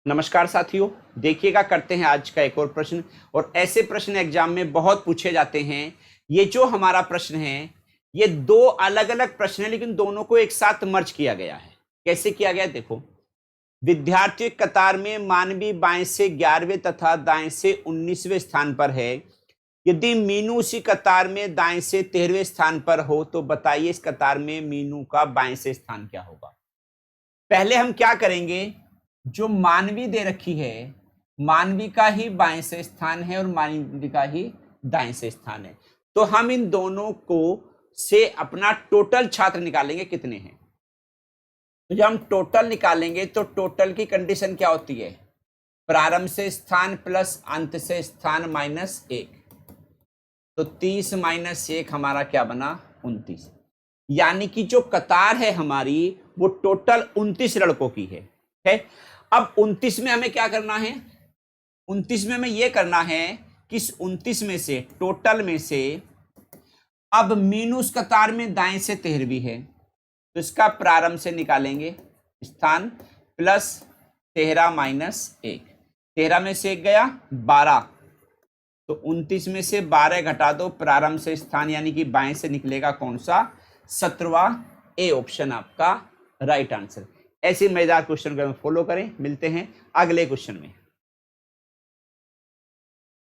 नमस्कार साथियों, देखिएगा करते हैं आज का एक और प्रश्न। और ऐसे प्रश्न एग्जाम में बहुत पूछे जाते हैं। ये जो हमारा प्रश्न है ये दो अलग अलग प्रश्न है, लेकिन दोनों को एक साथ मर्ज किया गया है। कैसे किया गया देखो। विद्यार्थी कतार में मानवी बाएं से 11वें तथा दाएं से 19वें स्थान पर है। यदि मीनू उसी कतार में दाएं से 13वें स्थान पर हो तो बताइए इस कतार में मीनू का बाएं से स्थान क्या होगा। पहले हम क्या करेंगे, जो मानवी दे रखी है मानवी का ही बाएं से स्थान है और मानवी का ही दाएं से स्थान है, तो हम इन दोनों को से अपना टोटल छात्र निकालेंगे कितने हैं। तो जब हम टोटल निकालेंगे तो टोटल की कंडीशन क्या होती है, प्रारंभ से स्थान प्लस अंत से स्थान माइनस 1। तो 30 माइनस 1 हमारा क्या बना 29। यानी कि जो कतार है हमारी वो टोटल 29 लड़कों की है। अब 29 में हमें क्या करना है, 29 में हमें यह करना है कि इस 29 में से टोटल में से अब मीनू उस कतार में दाएं से 13वीं है तो इसका प्रारंभ से निकालेंगे स्थान प्लस 13 माइनस 1। 13 में से 1 गया 12, तो 29 में से 12 घटा दो, प्रारंभ से स्थान यानी कि बाएं से निकलेगा कौन सा 17वां। ए ऑप्शन आपका राइट आंसर। ऐसे मजेदार क्वेश्चन को फॉलो करें। मिलते हैं अगले क्वेश्चन में।